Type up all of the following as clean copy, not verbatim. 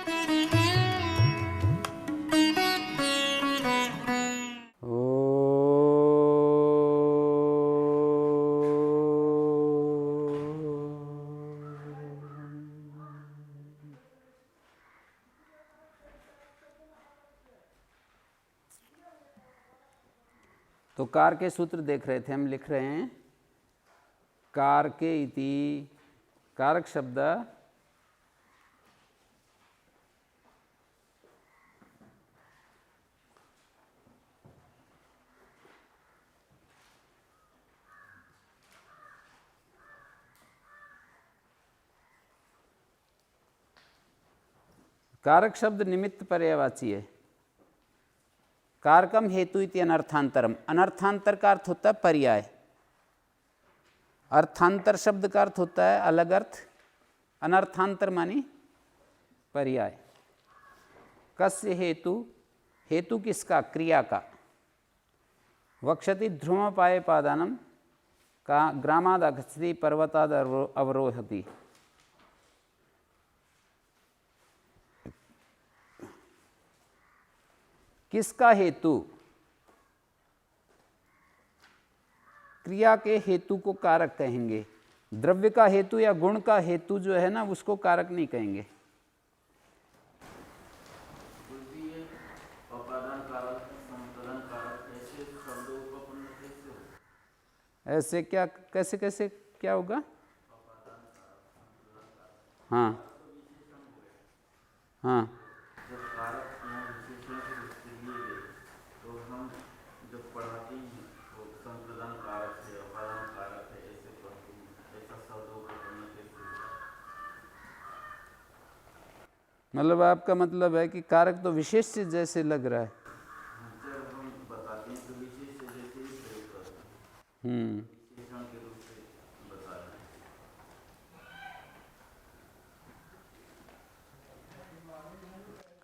तो कार के सूत्र देख रहे थे, हम लिख रहे हैं कार के इति कारक शब्द कारक शब्द निमित्त पर्यायवाची है। कारकम हेतु इति अनर्थांतरम, अनर्थांतर का अर्थ होता है पर्याय, अर्थांतर शब्द का अर्थ होता है अलग अर्थ, अनर्थांतर मानी पर्याय। कस्य हेतु, हेतु किसका, क्रिया का। वक्षति ध्रुवपाये पादानम का ग्रामादगच्छति पर्वताद अवरोहति। किसका हेतु, क्रिया के हेतु को कारक कहेंगे। द्रव्य का हेतु या गुण का हेतु जो है ना, उसको कारक नहीं कहेंगे। ऐसे क्या, कैसे कैसे क्या होगा? हाँ हाँ, मतलब आपका मतलब है कि कारक तो विशेष से जैसे लग रहा है।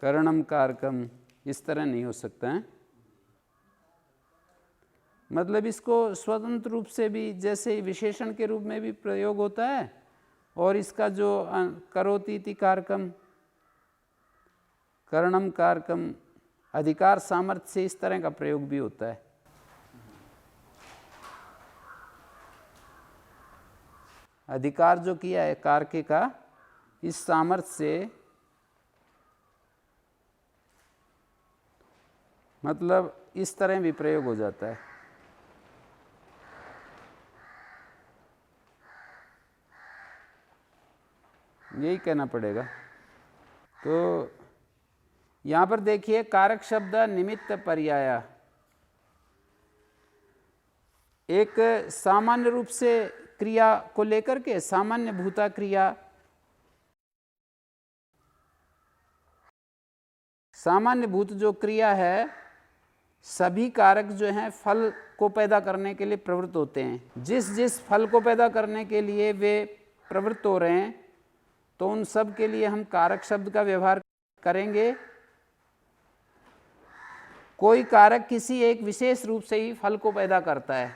करणम कारकम, इस तरह नहीं हो सकता है। मतलब इसको स्वतंत्र रूप से भी जैसे विशेषण के रूप में भी प्रयोग होता है, और इसका जो करोति इति कारकम, करणम कारकम, अधिकार सामर्थ्य से इस तरह का प्रयोग भी होता है। अधिकार जो किया है कारके का, इस सामर्थ्य से, मतलब इस तरह भी प्रयोग हो जाता है। यही कहना पड़ेगा। तो यहाँ पर देखिए कारक शब्द निमित्त पर्याय, एक सामान्य रूप से क्रिया को लेकर के, सामान्य भूता क्रिया, सामान्य भूत जो क्रिया है, सभी कारक जो हैं फल को पैदा करने के लिए प्रवृत्त होते हैं। जिस जिस फल को पैदा करने के लिए वे प्रवृत्त हो रहे हैं, तो उन सब के लिए हम कारक शब्द का व्यवहार करेंगे। कोई कारक किसी एक विशेष रूप से ही फल को पैदा करता है।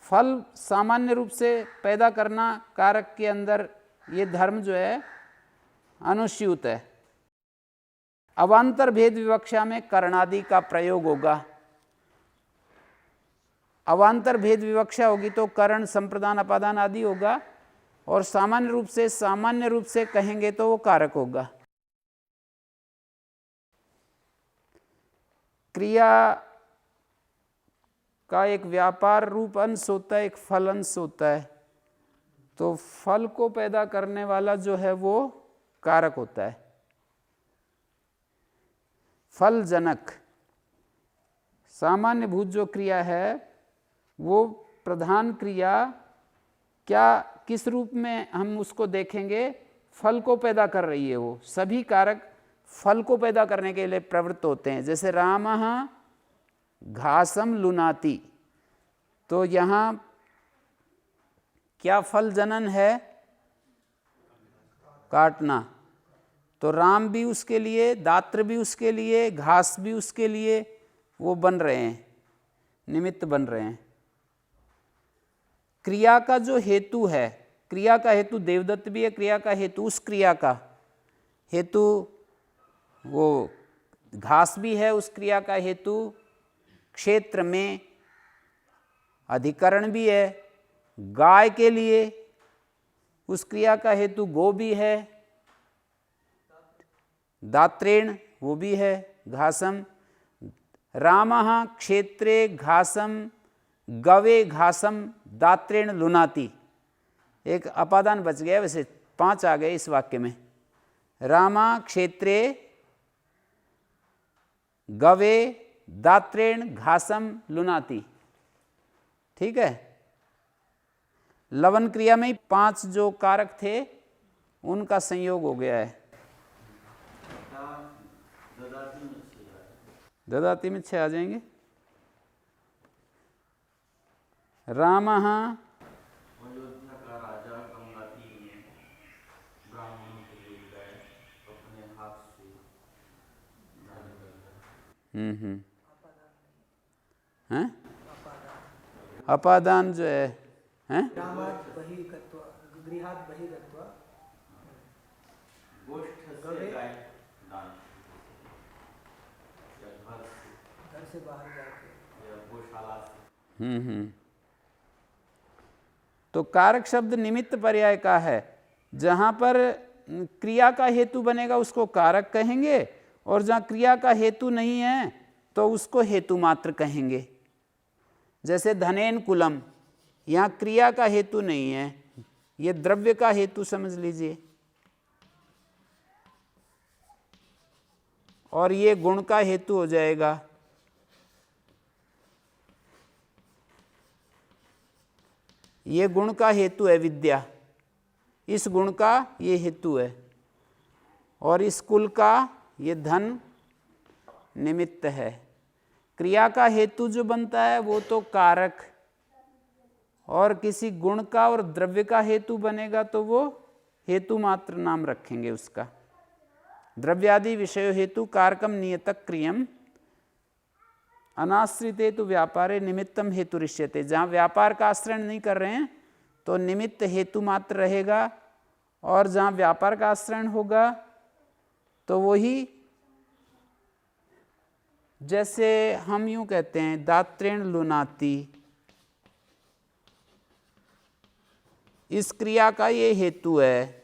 फल सामान्य रूप से पैदा करना कारक के अंदर ये धर्म जो है अनुस्यूत है। अवान्तर भेद विवक्षा में करणादि का प्रयोग होगा। अवान्तर भेद विवक्षा होगी तो करण, संप्रदान, अपादान आदि होगा, और सामान्य रूप से कहेंगे तो वो कारक होगा। क्रिया का एक व्यापार रूप अंश होता है, एक फल अंश होता है। तो फल को पैदा करने वाला जो है वो कारक होता है। फल जनक सामान्य भूत जो क्रिया है, वो प्रधान क्रिया क्या, किस रूप में हम उसको देखेंगे, फल को पैदा कर रही है। वो सभी कारक फल को पैदा करने के लिए प्रवृत्त होते हैं। जैसे रामः घासम लुनाति, तो यहाँ क्या फल जनन है, काटना। तो राम भी उसके लिए, दात्र भी उसके लिए, घास भी उसके लिए वो बन रहे हैं, निमित्त बन रहे हैं। क्रिया का जो हेतु है, क्रिया का हेतु देवदत्त भी है, क्रिया का हेतु उस क्रिया का, हेतु, वो घास भी है उस क्रिया का हेतु, क्षेत्र में अधिकरण भी है, गाय के लिए उस क्रिया का हेतु गो भी है, दात्रेण वो भी है, घासम। रामः क्षेत्रे घासम गवे घासम दात्रेण लुनाति। एक अपादान बच गया, वैसे 5 आ गए इस वाक्य में। रामा क्षेत्रे गवे दात्रेण घासम लुनाति, ठीक है। लवन क्रिया में 5 जो कारक थे उनका संयोग हो गया है। ददाति में 6 आ जाएंगे। रामः अयोध्या का राजा गंगाती में ब्राह्मणों को ले गए अपने हाथ से। हैं? अपादान जो है, हैं? ग्रामात् बहिः गत्वा, गृहात् बहिः गत्वा, गोष्ठ से गाय दान, या घर से बाहर जाके, या गौशाला से। तो कारक शब्द निमित्त पर्याय का है। जहाँ पर क्रिया का हेतु बनेगा उसको कारक कहेंगे, और जहाँ क्रिया का हेतु नहीं है तो उसको हेतु मात्र कहेंगे। जैसे धनेन कुलम, यहाँ क्रिया का हेतु नहीं है, ये द्रव्य का हेतु समझ लीजिए, और ये गुण का हेतु हो जाएगा। ये गुण का हेतु है विद्या, इस गुण का ये हेतु है, और इस कुल का ये धन निमित्त है। क्रिया का हेतु जो बनता है वो तो कारक, और किसी गुण का और द्रव्य का हेतु बनेगा तो वो हेतु मात्र नाम रखेंगे उसका। द्रव्यादि विषय हेतु कारकम नियतक क्रियम अनाश्रिते तो व्यापारे निमित्तम हेतु रिष्यते। जहाँ व्यापार का आश्रय नहीं कर रहे हैं तो निमित्त हेतु मात्र रहेगा, और जहाँ व्यापार का आश्रय होगा तो वही, जैसे हम यूं कहते हैं दात्रेण लुनाति, इस क्रिया का ये हेतु है,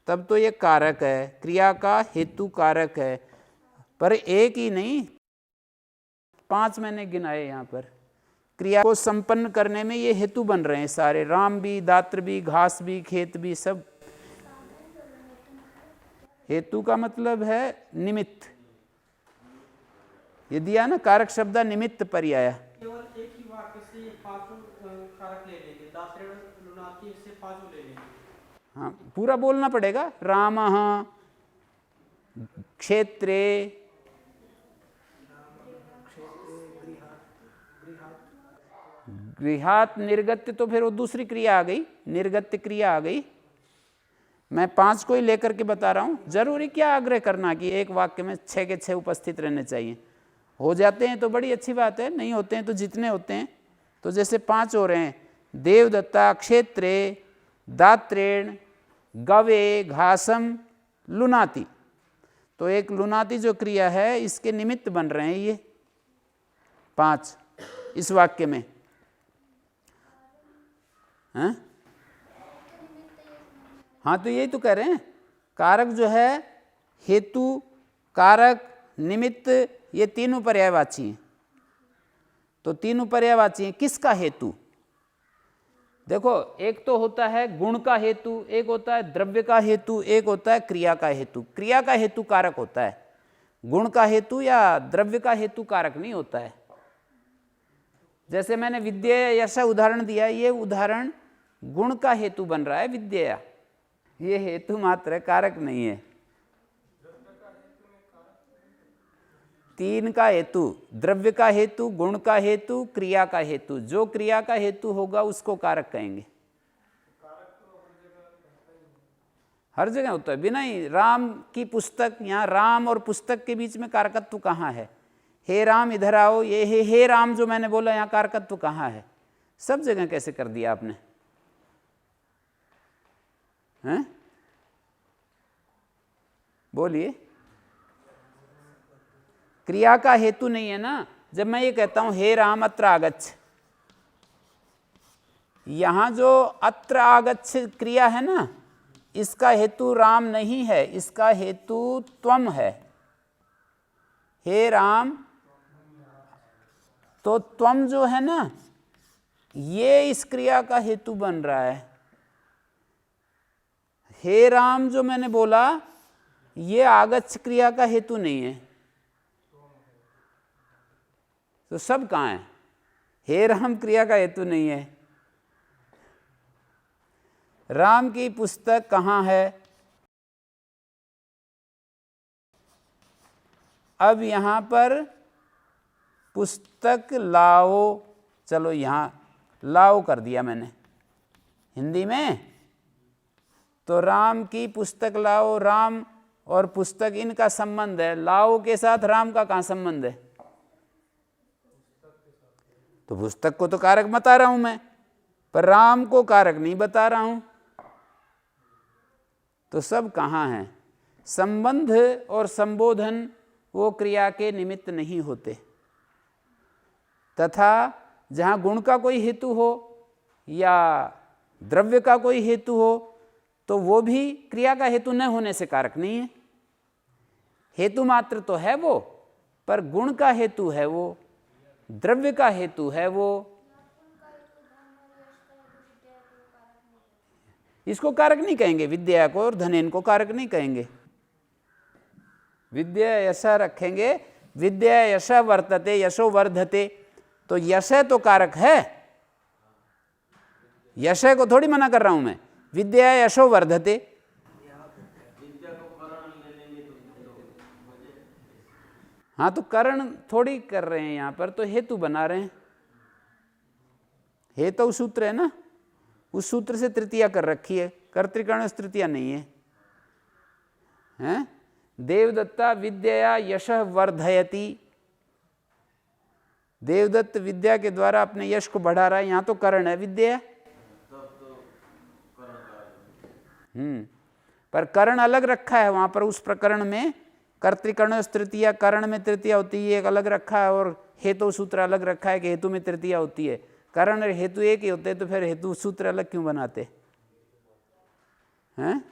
तब तो ये कारक है, क्रिया का हेतु कारक है। पर एक ही नहीं, 5 मैंने गिनाए यहाँ पर। क्रिया को संपन्न करने में ये हेतु बन रहे हैं सारे, राम भी, दात्र भी, घास भी, खेत भी, सब। हेतु का मतलब है निमित्त। ये दिया ना कारक शब्द निमित्त पर्याय। केवल एक ही वाक्य से 5 कारक ले लेंगे, दात्रेण लुनाति से 5 ले लेंगे। हाँ, पूरा बोलना पड़ेगा। रामः क्षेत्रे, गृहात निर्गत्य, तो फिर वो दूसरी क्रिया आ गई, निर्गत्य क्रिया आ गई। मैं 5 को ही लेकर के बता रहा हूँ। जरूरी क्या आग्रह करना कि एक वाक्य में 6 के 6 उपस्थित रहने चाहिए। हो जाते हैं तो बड़ी अच्छी बात है, नहीं होते हैं तो जितने होते हैं। तो जैसे 5 हो रहे हैं, देवदत्ता क्षेत्रे दात्रेण गवे घासम लुनाति, तो एक लुनाति जो क्रिया है इसके निमित्त बन रहे हैं ये 5 इस वाक्य में। हैं? हाँ, तो यही तो कह रहे हैं, कारक जो है, हेतु, कारक, निमित्त, ये तीनों पर्यायवाची हैं। तो तीनों पर्यायवाची हैं। किसका हेतु? देखो, एक तो होता है गुण का हेतु, एक होता है द्रव्य का हेतु, एक होता है क्रिया का हेतु। क्रिया का हेतु कारक होता है, गुण का हेतु या द्रव्य का हेतु कारक नहीं होता है। जैसे मैंने विद्या ऐसा उदाहरण दिया, ये उदाहरण गुण का हेतु बन रहा है विद्या, ये हेतु मात्र है, कारक नहीं है। 3 का हेतु, द्रव्य का हेतु, गुण का हेतु, क्रिया का हेतु। जो क्रिया का हेतु होगा उसको कारक कहेंगे। हर जगह होता है, बिना ही राम की पुस्तक, यहाँ राम और पुस्तक के बीच में कारकत्व कहाँ है? हे राम इधर आओ, ये हे राम जो मैंने बोला, यहाँ कारकत्व कहाँ है? सब जगह कैसे कर दिया आपने? हैं? बोलिए। क्रिया का हेतु नहीं है ना। जब मैं ये कहता हूं हे राम अत्र आगच्छ, यहां जो अत्र आगच्छ क्रिया है ना, इसका हेतु राम नहीं है, इसका हेतु त्वम है। हे राम, तो त्वम जो है ना, ये इस क्रिया का हेतु बन रहा है। हे राम जो मैंने बोला, ये आगच्छ क्रिया का हेतु नहीं है। तो सब कहाँ है? हे राम क्रिया का हेतु नहीं है। राम की पुस्तक कहाँ है? अब यहां पर पुस्तक लाओ, चलो यहां लाओ कर दिया मैंने हिंदी में, तो राम की पुस्तक लाओ, राम और पुस्तक इनका संबंध है, लाओ के साथ राम का कहां संबंध है? तो पुस्तक को तो कारक बता रहा हूं मैं, पर राम को कारक नहीं बता रहा हूं। तो सब कहाँ हैं? संबंध और संबोधन वो क्रिया के निमित्त नहीं होते, तथा जहाँ गुण का कोई हेतु हो या द्रव्य का कोई हेतु हो, तो वो भी क्रिया का हेतु न होने से कारक नहीं है। हेतु मात्र तो है वो, पर गुण का हेतु है वो, द्रव्य का हेतु है वो, इसको कारक नहीं कहेंगे। विद्या को और धनेन को कारक नहीं कहेंगे। विद्या यश रखेंगे, विद्या यश वर्तते, यशो वर्धते, तो यश तो कारक है, यश को थोड़ी मना कर रहा हूं मैं। विद्या यशो वर्धते, हाँ तो करण थोड़ी कर रहे हैं यहां पर, तो हेतु बना रहे हैं। हेतु सूत्र है ना, उस सूत्र से तृतीया कर रखी है, कर्तृकर्ण तृतीया नहीं है, हैं? देवदत्ता विद्या यश वर्धयति, देवदत्त विद्या के द्वारा अपने यश को बढ़ा रहा है, यहां तो करण है विद्या। पर करण अलग रखा है वहां पर, उस प्रकरण में कर्तृकर्ण तृतीया, करण में तृतीया होती है एक अलग रखा है, और हेतु सूत्र अलग रखा है कि हेतु में तृतीया होती है। करण और हेतु एक ही होते, तो फिर हेतु सूत्र अलग क्यों बनाते हैं?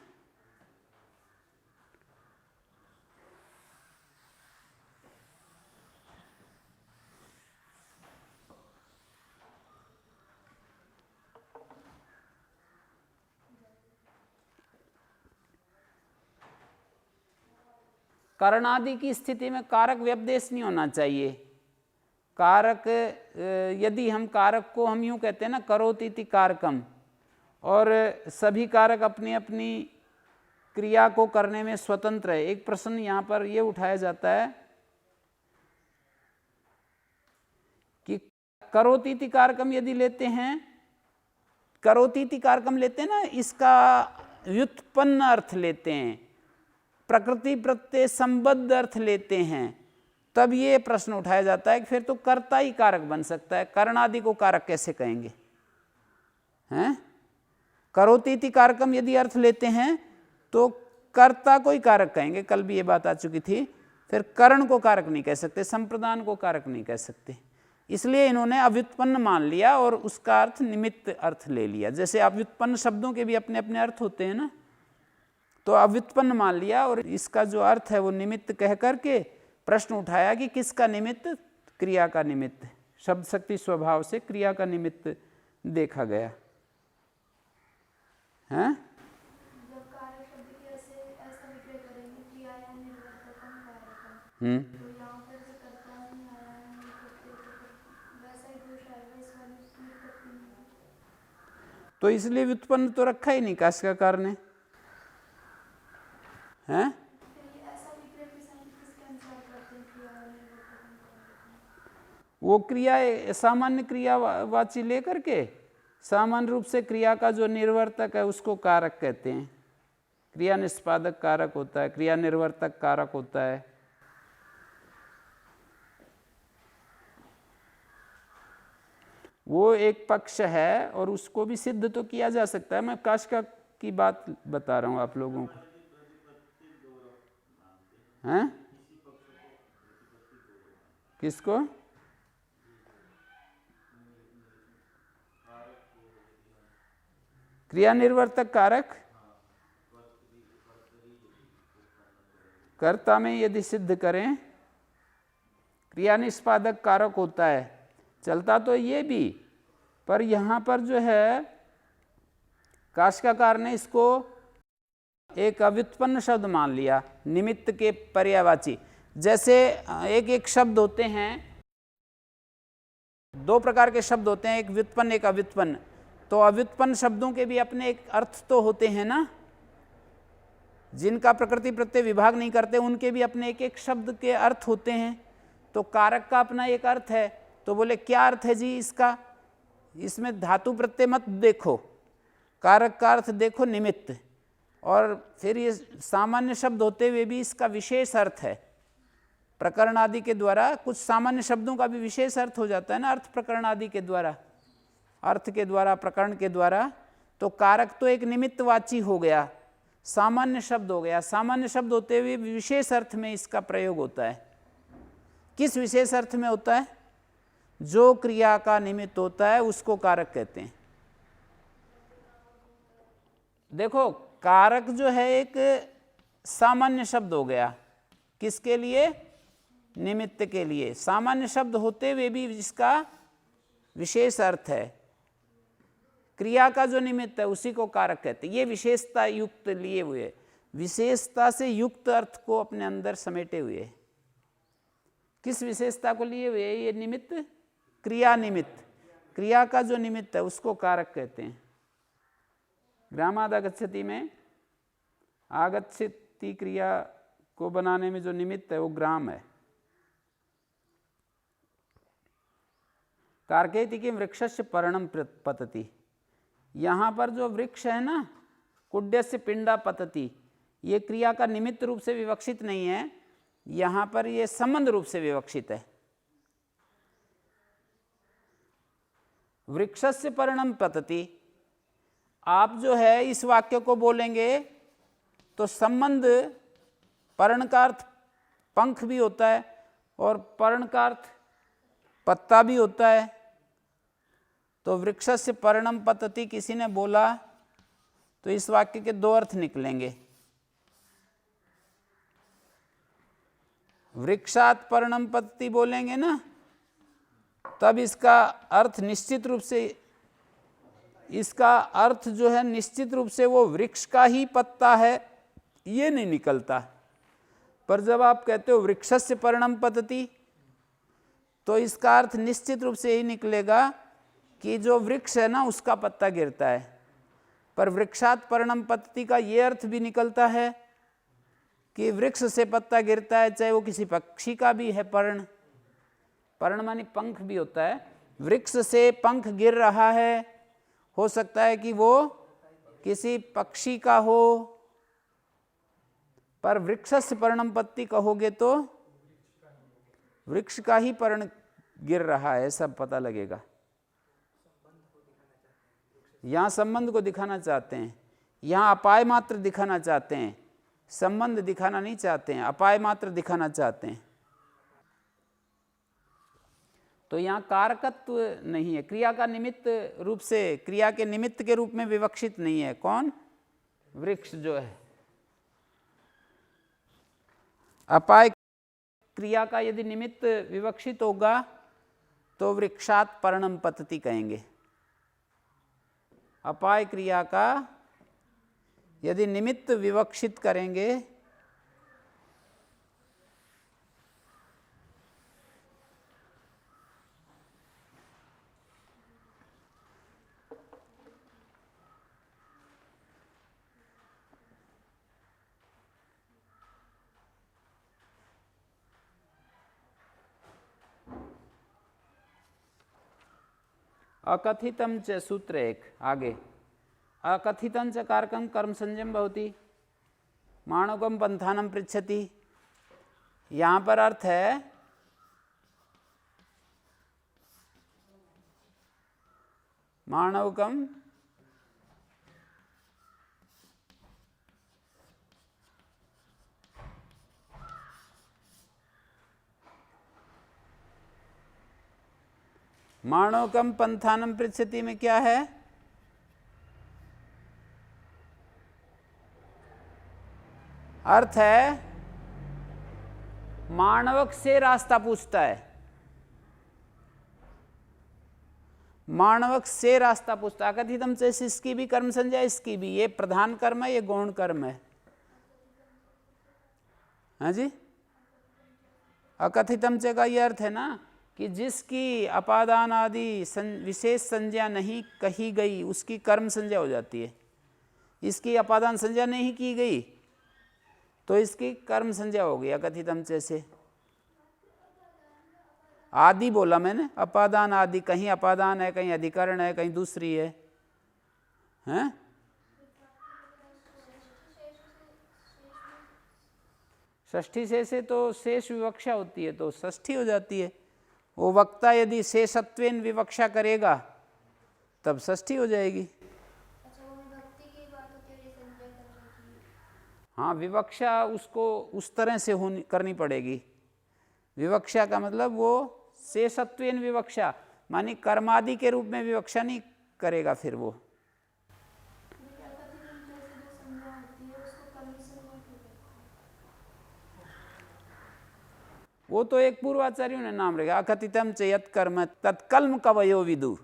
करण आदि की स्थिति में कारक व्यपदेश नहीं होना चाहिए। कारक, यदि हम कारक को हम यूं कहते हैं ना, करोति इति कारकम, और सभी कारक अपनी अपनी क्रिया को करने में स्वतंत्र है। एक प्रश्न यहाँ पर यह उठाया जाता है कि करोति इति कारकम यदि लेते हैं, करोति इति कारकम लेते हैं ना, इसका व्युत्पन्न अर्थ लेते हैं, प्रकृति प्रत्यय संबद्ध अर्थ लेते हैं, तब ये प्रश्न उठाया जाता है कि फिर तो कर्ता ही कारक बन सकता है, करण आदि को कारक कैसे कहेंगे? हैं? करोति इति कारकम यदि अर्थ लेते हैं तो कर्ता को ही कारक कहेंगे, कल भी ये बात आ चुकी थी। फिर करण को कारक नहीं कह सकते, संप्रदान को कारक नहीं कह सकते, इसलिए इन्होंने अव्युत्पन्न मान लिया और उसका अर्थ निमित्त अर्थ ले लिया। जैसे अव्युत्पन्न शब्दों के भी अपने अपने अर्थ होते हैं ना, तो अव्युत्पन्न मान लिया और इसका जो अर्थ है वो निमित्त कह करके प्रश्न उठाया कि किसका निमित्त? क्रिया का निमित्त। शब्द शक्ति स्वभाव से क्रिया का निमित्त देखा गया है। तो इसलिए व्युत्पन्न तो रखा ही नहीं काशिकाकार ने, हैं? वो क्रिया सामान्य क्रियावाची लेकर के सामान्य रूप से क्रिया का जो निर्वर्तक है उसको कारक कहते हैं। क्रिया निष्पादक कारक होता है, क्रिया निर्वर्तक कारक होता है। वो एक पक्ष है और उसको भी सिद्ध तो किया जा सकता है। मैं काशिका की बात बता रहा हूँ आप लोगों को। हैं? किसको? क्रिया निर्वर्तक कारक कर्ता में यदि सिद्ध करें, क्रिया निष्पादक कारक होता है। चलता तो ये भी, पर यहाँ पर जो है काशिकाकार ने इसको एक अव्युत्पन्न शब्द मान लिया, निमित्त के पर्यायवाची। जैसे एक एक शब्द होते हैं, दो प्रकार के शब्द होते हैं, एक व्युत्पन्न एक अव्युत्पन्न। तो अव्युत्पन्न शब्दों के भी अपने एक अर्थ तो होते हैं ना, जिनका प्रकृति प्रत्यय विभाग नहीं करते उनके भी अपने एक एक शब्द के अर्थ होते हैं। तो कारक का अपना एक अर्थ है। तो बोले क्या अर्थ है जी इसका? इसमें धातु प्रत्यय मत देखो, कारक का अर्थ देखो निमित्त। और फिर ये सामान्य शब्द होते हुए भी इसका विशेष अर्थ है। प्रकरण आदि के द्वारा कुछ सामान्य शब्दों का भी विशेष अर्थ हो जाता है ना, अर्थ प्रकरण आदि के द्वारा, अर्थ के द्वारा, प्रकरण के द्वारा। तो कारक तो एक निमित्तवाची हो गया, सामान्य शब्द हो गया। सामान्य शब्द होते हुए विशेष अर्थ में इसका प्रयोग होता है। किस विशेष अर्थ में होता है? जो क्रिया का निमित्त होता है उसको कारक कहते हैं। देखो, कारक जो है एक सामान्य शब्द हो गया, किसके लिए? निमित्त के लिए। सामान्य शब्द होते हुए भी जिसका विशेष अर्थ है, क्रिया का जो निमित्त है उसी को कारक कहते हैं। ये विशेषता युक्त लिए हुए, विशेषता से युक्त अर्थ को अपने अंदर समेटे हुए। किस विशेषता को लिए हुए? ये निमित्त, क्रिया निमित्त, क्रिया का जो निमित्त है उसको कारक कहते हैं। ग्रामाद आगच्छति में आगच्छति क्रिया को बनाने में जो निमित्त है वो ग्राम है। कारकेति की वृक्षस्य पर्णम पतति, यहाँ पर जो वृक्ष है ना, कुड्यस्य पिंडा पतति, ये क्रिया का निमित्त रूप से विवक्षित नहीं है, यहाँ पर ये संबंध रूप से विवक्षित है। वृक्षस्य पर्णम पतति, आप जो है इस वाक्य को बोलेंगे तो संबंध, पर्ण का अर्थ पंख भी होता है और पर्ण का अर्थ पत्ता भी होता है। तो वृक्षस्य पर्णम पतति किसी ने बोला तो इस वाक्य के दो अर्थ निकलेंगे। वृक्षात पर्णम पतति बोलेंगे ना, तब इसका अर्थ निश्चित रूप से, इसका अर्थ जो है निश्चित रूप से वो वृक्ष का ही पत्ता है ये नहीं निकलता। पर जब आप कहते हो वृक्षस्य पर्णम पतति, तो इसका अर्थ निश्चित रूप से यही निकलेगा कि जो वृक्ष है ना उसका पत्ता गिरता है। पर वृक्षात पर्णम पतति का ये अर्थ भी निकलता है कि वृक्ष से पत्ता गिरता है, चाहे वो किसी पक्षी का भी है। पर्ण, पर्ण मानी पंख भी होता है। वृक्ष से पंख गिर रहा है, हो सकता है कि वो किसी पक्षी का हो। पर वृक्षस्य पर्णम पतति कहोगे तो वृक्ष का ही पर्ण गिर रहा है, सब पता लगेगा। यहाँ संबंध को दिखाना चाहते हैं, यहाँ अपाय मात्र दिखाना चाहते हैं, संबंध दिखाना नहीं चाहते हैं, अपाय मात्र दिखाना चाहते हैं। तो यहाँ कारकत्व नहीं है, क्रिया का निमित्त रूप से, क्रिया के निमित्त के रूप में विवक्षित नहीं है। कौन? वृक्ष जो है। अपाय क्रिया का यदि निमित्त विवक्षित होगा तो वृक्षात पर्णम पतति कहेंगे। अपाय क्रिया का यदि निमित्त विवक्षित करेंगे अकथितम च, सूत्र एक आगे, अकथितं च कारकं कर्म संजम भवति माणवकम पंथानम पृच्छति। यहाँ पर अर्थ है माणवकम माणवकम पंथानम पृच्छति में क्या है? अर्थ है माणवक से रास्ता पूछता है, माणवक से रास्ता पूछता है। अकथितम से इसकी भी कर्म संज्ञा, इसकी भी। ये प्रधान कर्म है, ये गौण कर्म है। हाँ जी, अकथितम से का ये अर्थ है ना कि जिसकी अपादान आदि विशेष संज्ञा नहीं कही गई उसकी कर्म संज्ञा हो जाती है। इसकी अपादान संज्ञा नहीं की गई तो इसकी कर्म संज्ञा हो गई अकथितम से। आदि बोला मैंने, अपादान आदि, कहीं अपादान है, कहीं अधिकरण है, कहीं दूसरी है, हैं? षष्ठी से तो शेष विवक्षा होती है तो षष्ठी हो जाती है। वो वक्ता यदि शेषत्वेन विवक्षा करेगा तब षष्ठी हो जाएगी। हाँ, विवक्षा उसको उस तरह से करनी पड़ेगी। विवक्षा का मतलब वो शेषत्वेन विवक्षा, मानी कर्मादि के रूप में विवक्षा नहीं करेगा। फिर वो तो एक पूर्वाचार्यों ने नाम रखा, अकथितम च यत् कर्म तत्कल्म कवयो विदु।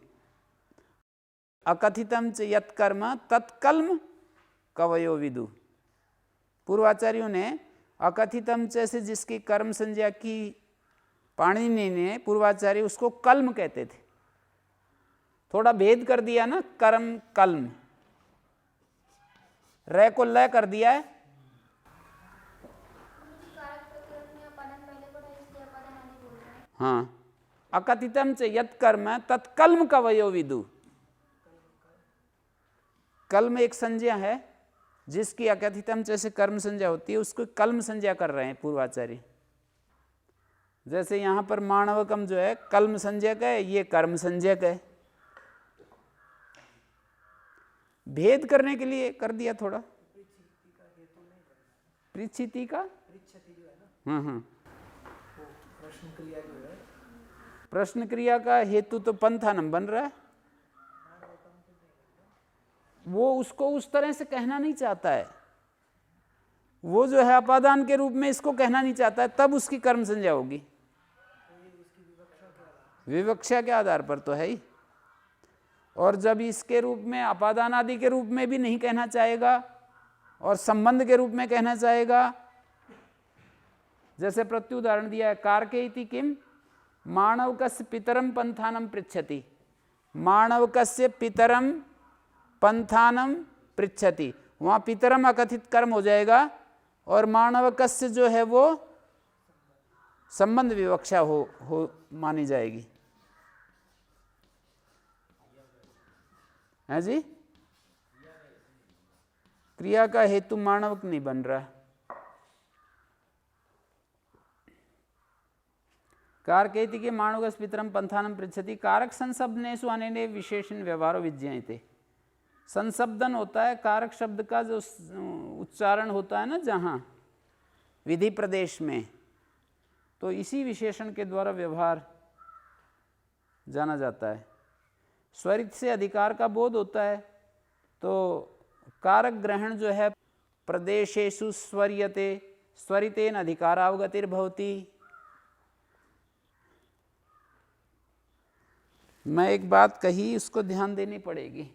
अकथितम च यत् कर्म तत्कल्म कवयो विदु। पूर्वाचार्यों ने अकथितम च से जिसकी कर्म संज्ञा की पाणिनि ने, पूर्वाचार्य उसको कल्म कहते थे। थोड़ा भेद कर दिया ना, कर्म कल्म, रे को लय कर दिया है। हाँ, अकथितम च यत् कर्म तत्कल्म कवयो विदु। कल्म एक संज्ञा है जिसकी अकथितम जैसे कर्म संज्ञा होती है, उसको कल्म संज्ञा कर रहे हैं पूर्वाचार्य। जैसे यहाँ पर माणवकम जो है कल्म संज्ञक है, ये कर्म संज्ञक है। भेद करने के लिए कर दिया थोड़ा। पृच्छति का प्रश्न क्रिया का हेतु तो पंथानम बन रहा है। वो उसको उस तरह से कहना नहीं चाहता है, वो जो है अपादान के रूप में इसको कहना नहीं चाहता है, तब उसकी कर्म संज्ञा होगी। विवक्षा के आधार पर तो है ही। और जब इसके रूप में अपादान आदि के रूप में भी नहीं कहना चाहेगा और संबंध के रूप में कहना चाहेगा, जैसे प्रत्युदाहरण दिया है, कारके इति किम माणवकस्य पितरम पंथानम पृच्छति। माणवकस्य पितरम पंथानम पृच्छति, वहाँ पितरम अकथित कर्म हो जाएगा और माणवकस्य जो है वो संबंध विवक्षा हो मानी जाएगी। है जी, क्रिया का हेतु माणवक नहीं बन रहा। कारकेति के माणवकस पितरम पंथानम पृच्छति। कारक संशब्दनेषु अनेने विशेषण व्यवहारो विज्ञायते। संशब्दन होता है कारक शब्द का जो उच्चारण होता है ना जहाँ विधि प्रदेश में, तो इसी विशेषण के द्वारा व्यवहार जाना जाता है। स्वरित से अधिकार का बोध होता है तो कारक ग्रहण जो है प्रदेशेषु स्वरियते स्वरितेन अधिकारावगतिर्भवति। मैं एक बात कही, उसको ध्यान देनी पड़ेगी।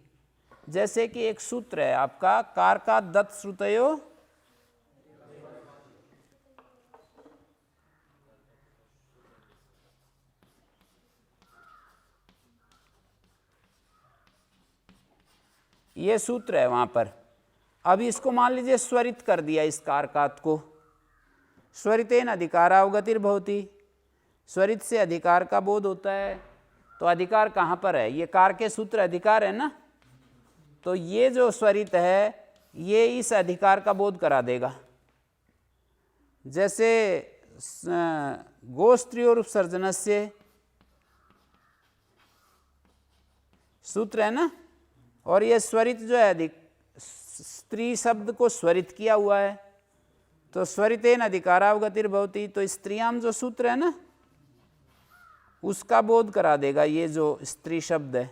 जैसे कि एक सूत्र है आपका, कार का दत्त श्रुतयो ये सूत्र है वहां पर। अब इसको मान लीजिए स्वरित कर दिया, इस कारकात को स्वरितेन अधिकारावगतिर्भवति। स्वरित से अधिकार का बोध होता है, तो अधिकार कहाँ पर है? ये कार के सूत्र अधिकार है ना, तो ये जो स्वरित है ये इस अधिकार का बोध करा देगा। जैसे गोस्त्रियोरुपसर्जनस्य सूत्र है ना, और ये स्वरित जो है अधिक स्त्री शब्द को स्वरित किया हुआ है, तो स्वरितेन अधिकारावगतिर्भवति। तो स्त्रियाम जो सूत्र है ना उसका बोध करा देगा ये जो स्त्री शब्द है।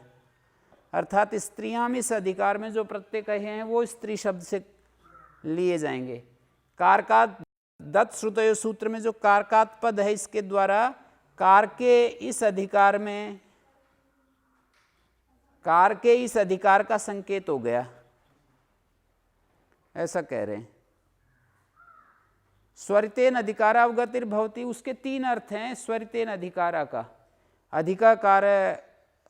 अर्थात स्त्रियां हम इस अधिकार में जो प्रत्यय कहे हैं वो स्त्री शब्द से लिए जाएंगे। कारकात दत्त श्रुतयो सूत्र में जो कारकात पद है इसके द्वारा कार के इस अधिकार में कार के इस अधिकार का संकेत हो गया, ऐसा कह रहे हैं। स्वरितेन अधिकारावगतिर भवति, उसके तीन अर्थ हैं स्वरितेन अधिकारा का, अधिकाकार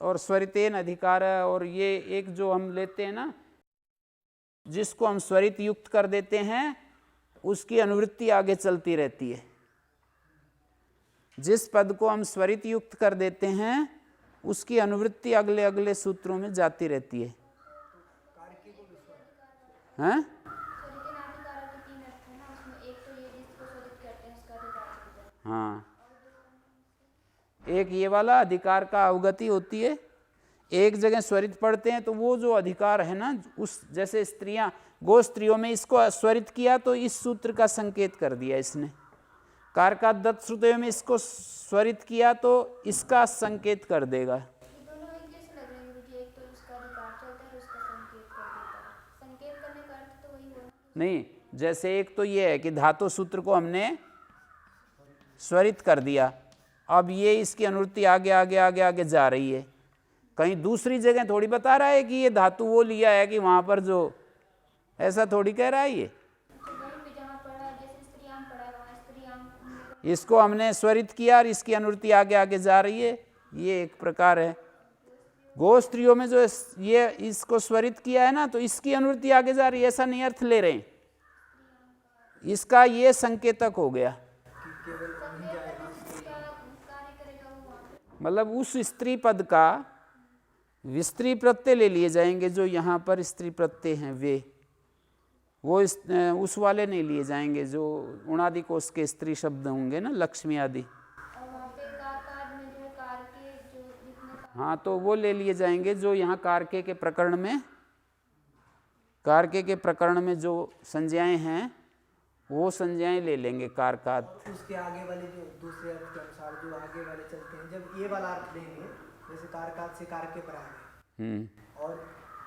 और स्वरितेन अधिकार, और ये एक जो हम लेते हैं ना जिसको हम स्वरित युक्त कर देते हैं उसकी अनुवृत्ति आगे चलती रहती है। जिस पद को हम स्वरित युक्त कर देते हैं उसकी अनुवृत्ति अगले अगले सूत्रों में जाती रहती है। हैं? हाँ, एक ये वाला अधिकार का अवगति होती है, एक जगह स्वरित पढ़ते हैं तो वो जो अधिकार है ना, उस जैसे स्त्रियां गो स्त्रियों में इसको स्वरित किया तो इस सूत्र का संकेत कर दिया इसने, कार का दत्त श्रुतयों में इसको स्वरित किया तो इसका संकेत कर देगा। नहीं, जैसे एक तो ये है कि धातु सूत्र को हमने स्वरित कर दिया, अब ये इसकी अनुवृत्ति आगे आगे आगे आगे जा रही है। कहीं दूसरी जगह थोड़ी बता रहा है कि ये धातु वो लिया है कि वहां पर जो, ऐसा थोड़ी कह रहा है ये। इसको हमने स्वरित किया और इसकी अनुवृत्ति आगे आगे जा रही है, ये एक प्रकार है। गो स्त्रियों में जो ये इसको स्वरित किया है ना तो इसकी अनुवृत्ति आगे जा रही है, ऐसा नहीं अर्थ ले रहे हैं, इसका ये संकेतक हो गया। मतलब उस स्त्री पद का विस्त्री प्रत्यय ले लिए जाएंगे जो यहाँ पर स्त्री प्रत्यय हैं वे, वो उस वाले नहीं लिए जाएंगे जो उणादि कोश के स्त्री शब्द होंगे ना, लक्ष्मी आदि। हाँ, तो वो ले लिए जाएंगे जो यहाँ कारके के प्रकरण में, कारके के प्रकरण में जो संज्ञाएं हैं वो संज्ञाएं ले लेंगे कारकाद। उसके आगे वाले जो दूसरे अर्थ के अनुसार जो आगे वाले चलते हैं, जब ये वाला अर्थ लेंगे जैसे कारकाद से कारके पर आ गए और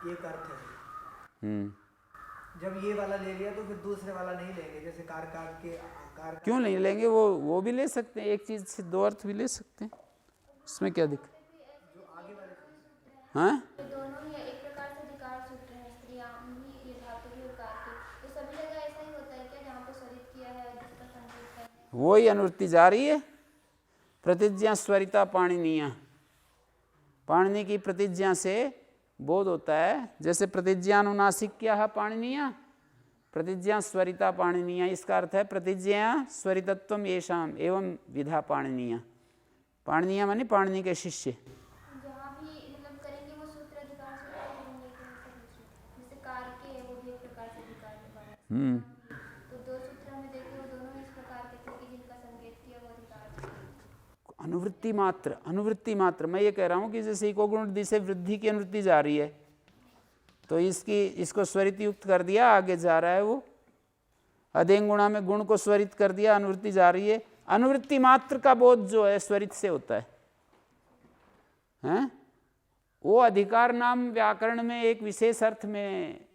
एक अर्थ है, जब ये वाला ले लिया तो फिर दूसरे वाला नहीं लेंगे, जैसे कारकाद के कार। क्यों नहीं लेंगे? वो भी ले सकते हैं, एक चीज से दो अर्थ भी ले सकते हैं, इसमें क्या दिक्कत? जो आगे वाले हाँ, दोनों ही एक प्रकार से अधिकार सूत्र हैं, स्त्रियां भी, ये धातु भी और कारके, तो सभी जगह ऐसा ही होता है क्या जहाँ पे स्वरित किया है जिसका संकेत है वो ही अनुवृत्ति जा रही है। प्रतिज्ञा स्वरिता पाणिनीय, पाणिनि की प्रतिज्ञा से बोध होता है। जैसे प्रतिज्ञानुनासिक क्या है पाणिनीय, प्रतिज्ञा स्वरिता पाणिनीय, इसका अर्थ है प्रतिज्ञा स्वरितत्वम येषाम एवं विधा पाणिनीय। पाणिनीय माने पाणिनि के शिष्य। जहाँ भी मतलब करेंगे वो सूत्र अधिकार से करेंगे, जैसे कारके है वो भी एक प्रकार से अधिकार के बारे में, तो दो सूत्र में देखें वो दोनों इस प्रकार के थे कि जिनका संकेत किया वो अधिकार। अनुवृत्ति मात्र, अनुवृत्ति मात्र, मैं ये कह रहा हूँ कि जैसे इको गुण से वृद्धि की अनुवृत्ति जा रही है तो इसको स्वरित युक्त कर दिया, आगे जा रहा है वो। अधेन गुणा में गुण को स्वरित कर दिया, अनुवृत्ति जा रही है। अनुवृत्ति मात्र का बोध जो है स्वरित से होता है, हैं? वो अधिकार नाम व्याकरण में एक विशेष अर्थ में